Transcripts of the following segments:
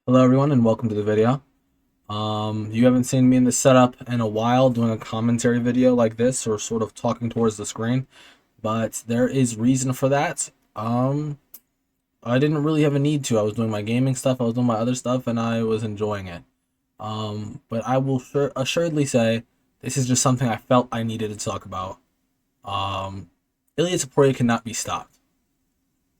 Hello everyone and welcome to the video. You haven't seen me in this setup in a while doing a commentary video like this or sort of talking towards the screen, but there is reason for that. I didn't really have a need to. I was doing my gaming stuff, I was doing my other stuff, and I was enjoying it. But I will assuredly say this is just something I felt I needed to talk about. Ilia Tuporia cannot be stopped.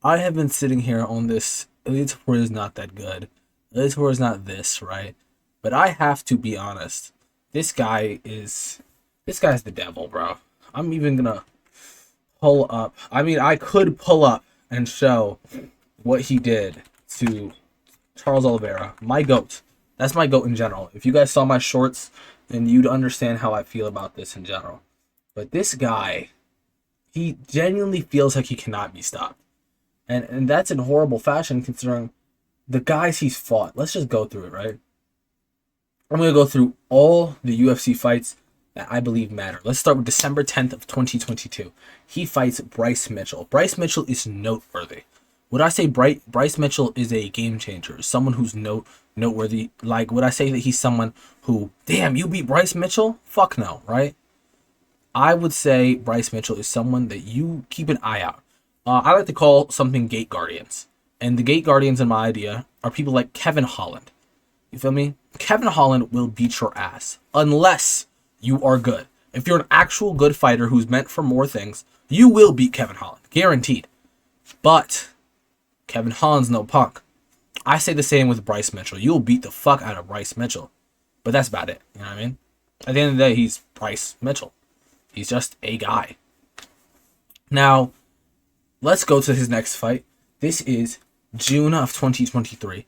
I have been sitting here on this. Ilia Tuporia is not that good. This war is not this, right? But I have to be honest. This guy's the devil, bro. I'm even gonna pull up. I mean, I could pull up and show what he did to Charles Oliveira, my goat. That's my goat in general. If you guys saw my shorts, then you'd understand how I feel about this in general. But this guy, he genuinely feels like he cannot be stopped. And that's in horrible fashion considering the guys he's fought. Let's just go through it, right? I'm going to go through all the UFC fights that I believe matter. Let's start with December 10th of 2022. He fights Bryce Mitchell. Bryce Mitchell is noteworthy. Would I say Bryce Mitchell is a game changer? Someone who's noteworthy? Like, would I say that he's someone who, damn, you beat Bryce Mitchell? Fuck no, right? I would say Bryce Mitchell is someone that you keep an eye out. I like to call something gate guardians. And the gate guardians in my idea are people like Kevin Holland. You feel me? Kevin Holland will beat your ass unless you are good. If you're an actual good fighter who's meant for more things, you will beat Kevin Holland. Guaranteed. But Kevin Holland's no punk. I say the same with Bryce Mitchell. You'll beat the fuck out of Bryce Mitchell. But that's about it. You know what I mean? At the end of the day, he's Bryce Mitchell. He's just a guy. Now, let's go to his next fight. This is June of 2023.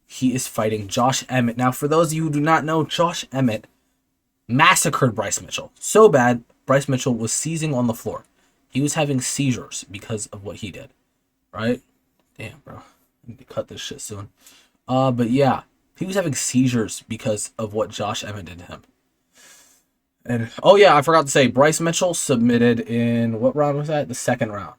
He is fighting Josh Emmett. Now, for those of you who do not know, Josh Emmett massacred Bryce Mitchell. So bad, Bryce Mitchell was seizing on the floor. He was having seizures because of what he did. Right? Damn, bro. I need to cut this shit soon. But yeah, he was having seizures because of what Josh Emmett did to him. And, oh yeah, I forgot to say, Bryce Mitchell submitted in, what round was that? The second round.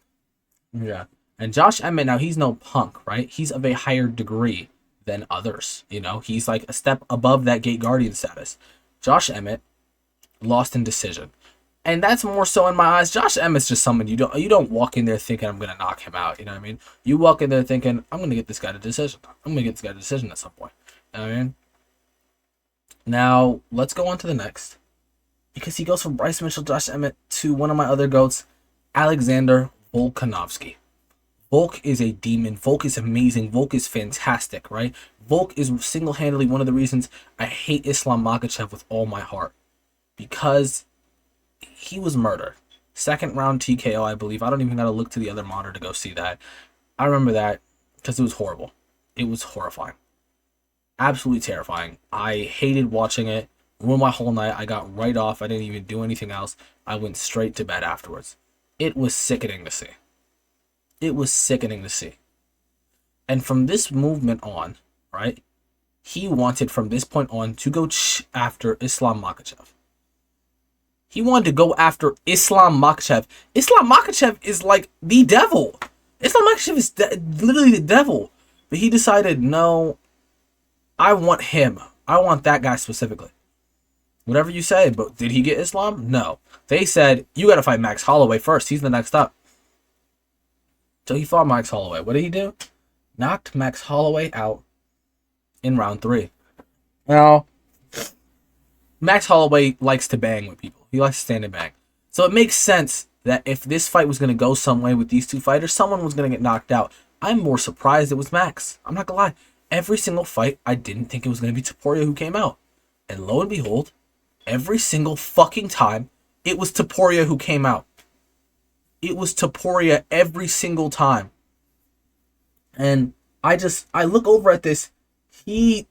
Yeah. And Josh Emmett, now he's no punk, right? He's of a higher degree than others. You know, he's like a step above that gate guardian status. Josh Emmett lost in decision. And that's more so in my eyes. Josh Emmett's just someone you don't walk in there thinking I'm gonna knock him out. You know what I mean? You walk in there thinking I'm gonna get this guy to decision. I'm gonna get this guy to decision at some point. You know what I mean? Now let's go on to the next. Because he goes from Bryce Mitchell, Josh Emmett to one of my other goats, Alexander Volkanovski. Volk is a demon. Volk is amazing. Volk is fantastic, right? Volk is single-handedly one of the reasons I hate Islam Makhachev with all my heart. Because he was murdered. Second round TKO, I believe. I don't even got to look to the other monitor to go see that. I remember that because it was horrible. It was horrifying. Absolutely terrifying. I hated watching it. Ruined my whole night. I got right off. I didn't even do anything else. I went straight to bed afterwards. It was sickening to see. It was sickening to see. And from this movement on, right, he wanted from this point on to go after Islam Makhachev. He wanted to go after Islam Makhachev. Islam Makhachev is like the devil. Islam Makhachev is literally the devil. But he decided, no, I want him. I want that guy specifically. Whatever you say, but did he get Islam? No. They said, you got to fight Max Holloway first. He's the next up. So he fought Max Holloway. What did he do? Knocked Max Holloway out in round 3. Now, Max Holloway likes to bang with people. He likes to stand and bang. So it makes sense that if this fight was going to go some way with these two fighters, someone was going to get knocked out. I'm more surprised it was Max. I'm not going to lie. Every single fight, I didn't think it was going to be Tuporia who came out. And lo and behold, every single fucking time, it was Tuporia who came out. It was Tuporia every single time. And I look over at this. He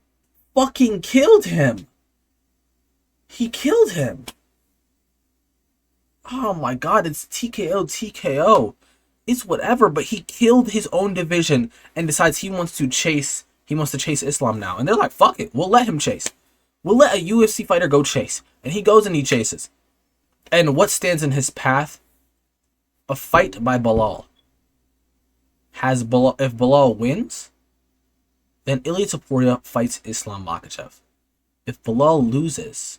fucking killed him. He killed him. Oh my god, it's TKO. It's whatever, but he killed his own division and decides he wants to chase Islam now. And they're like, fuck it, we'll let him chase. We'll let a UFC fighter go chase. And he goes and he chases. And what stands in his path? A fight by Bilal. If Bilal wins, Then Ilia Tuporia fights Islam Makhachev. If Bilal loses,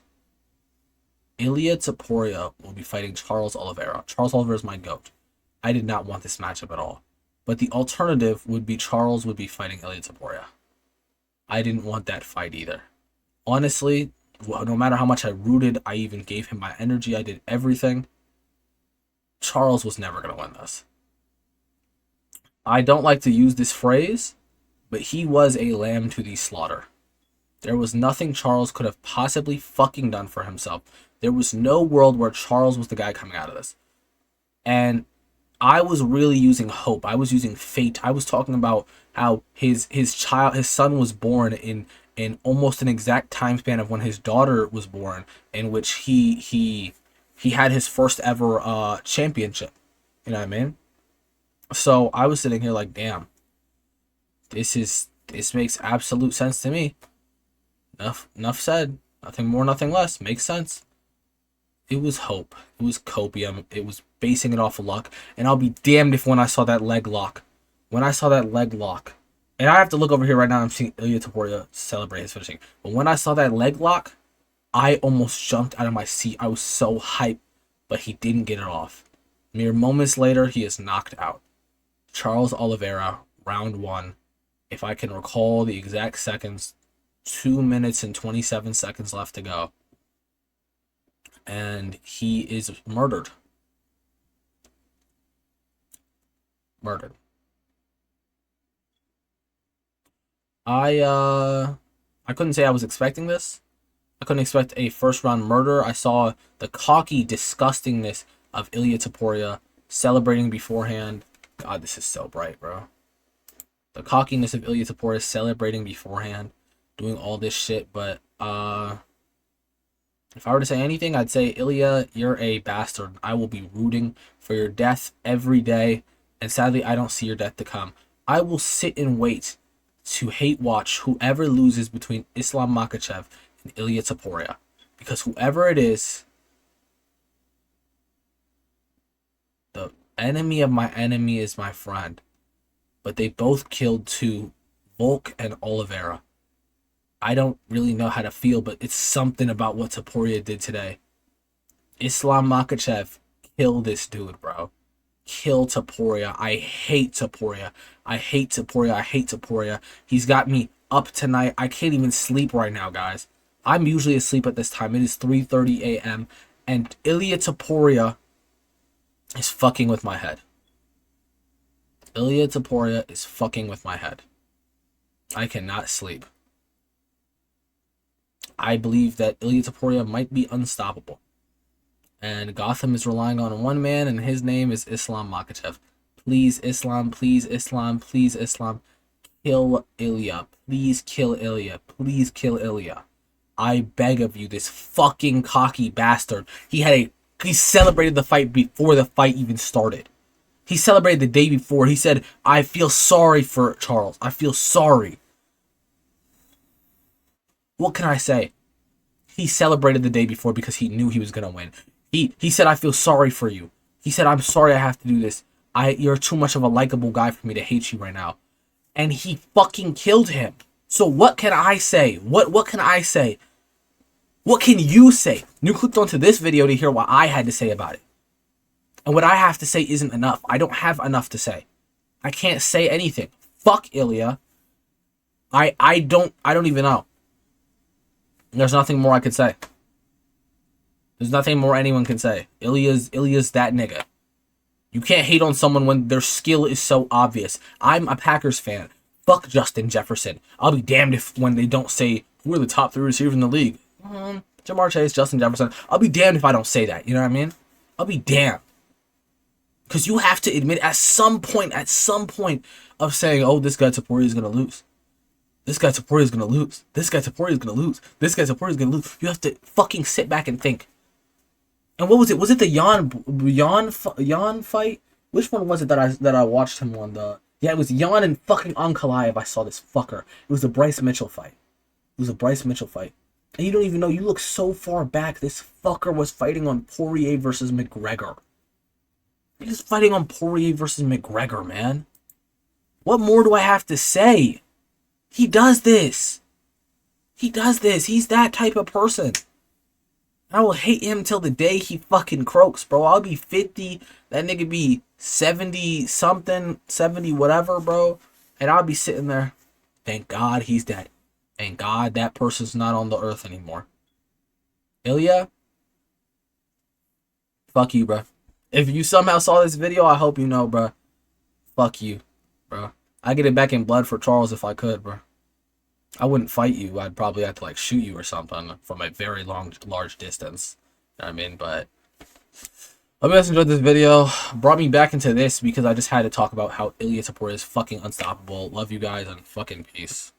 Ilia Tuporia will be fighting Charles Oliveira. Charles Oliveira is my GOAT. I did not want this matchup at all. But the alternative would be Charles would be fighting Ilia Tuporia. I didn't want that fight either. Honestly, no matter how much I rooted, I even gave him my energy, I did everything. Charles was never going to win this. I don't like to use this phrase, but he was a lamb to the slaughter. There was nothing Charles could have possibly fucking done for himself. There was no world where Charles was the guy coming out of this. And I was really using hope. I was using fate. I was talking about how his son was born in almost an exact time span of when his daughter was born, in which he had his first ever championship. You know what I mean? So I was sitting here like, damn, this makes absolute sense to me. Enough said. Nothing more, nothing less. Makes sense. It was hope. It was copium. It was basing it off of luck. And I'll be damned if when I saw that leg lock. And I have to look over here right now. I'm seeing Ilia Tuporia celebrate his finishing. But when I saw that leg lock, I almost jumped out of my seat. I was so hyped. But he didn't get it off. Mere moments later, he is knocked out. Charles Oliveira, round 1. If I can recall the exact seconds, 2 minutes and 27 seconds left to go. And he is murdered. I couldn't say I was expecting this. I couldn't expect a first round murder. I saw the cocky disgustingness of Ilia Tuporia celebrating beforehand. God, this is so bright, bro. The cockiness of Ilia Tuporia celebrating beforehand, doing all this shit. But if I were to say anything, I'd say, Ilia, you're a bastard. I will be rooting for your death every day. And sadly, I don't see your death to come. I will sit and wait to hate watch whoever loses between Islam Makhachev and Ilia Tuporia. Because whoever it is, the enemy of my enemy is my friend. But they both killed two, Volk and Oliveira. I don't really know how to feel, but it's something about what Tuporia did today. Islam Makhachev, kill this dude, bro. Kill Tuporia. I hate Tuporia. I hate Tuporia. I hate Tuporia. He's got me up tonight. I can't even sleep right now, guys. I'm usually asleep at this time. It is 3:30 a.m. And Ilia Tuporia is fucking with my head. Ilia Tuporia is fucking with my head. I cannot sleep. I believe that Ilia Tuporia might be unstoppable. And Gotham is relying on one man, and his name is Islam Makhachev. Please, Islam, please, Islam, please, Islam. Kill Ilia. Please kill Ilia. Please kill Ilia. I beg of you, this fucking cocky bastard. He celebrated the fight before the fight even started. He celebrated the day before. He said, I feel sorry for Charles. I feel sorry. What can I say? He celebrated the day before because he knew he was going to win. He said, I feel sorry for you. He said, I'm sorry I have to do this. You're too much of a likable guy for me to hate you right now. And he fucking killed him. So what can I say? What can I say? What can you say? You clicked onto this video to hear what I had to say about it. And what I have to say isn't enough. I don't have enough to say. I can't say anything. Fuck Ilia. I don't even know. There's nothing more I could say. There's nothing more anyone can say. Ilia's that nigga. You can't hate on someone when their skill is so obvious. I'm a Packers fan. Fuck Justin Jefferson. I'll be damned if when they don't say, who are the top 3 receivers in the league? Jamar Chase, Justin Jefferson. I'll be damned if I don't say that. You know what I mean? I'll be damned. Because you have to admit at some point of saying, oh, this guy Tuporia is going to lose. This guy Tuporia is going to lose. This guy Tuporia is going to lose. This guy Tuporia is going to lose. You have to fucking sit back and think. And what was it? Was it the Jan fight? Which one was it that I watched him on? Yeah, it was Jan and fucking Ankalaev. I saw this fucker. It was the Bryce Mitchell fight. And you don't even know. You look so far back. This fucker was fighting on Poirier versus McGregor. He was fighting on Poirier versus McGregor, man. What more do I have to say? He does this. He does this. He's that type of person. I will hate him till the day he fucking croaks, bro. I'll be 50. That nigga be 70 something, 70 whatever, bro. And I'll be sitting there. Thank God he's dead. Thank God that person's not on the earth anymore. Ilia, fuck you, bro. If you somehow saw this video, I hope you know, bro. Fuck you, bro. I get it back in blood for Charles if I could, bro. I wouldn't fight you. I'd probably have to like shoot you or something from a very large distance. You know what I mean? But hope you guys enjoyed this video. Brought me back into this because I just had to talk about how Ilia Tuporia is fucking unstoppable. Love you guys and fucking peace.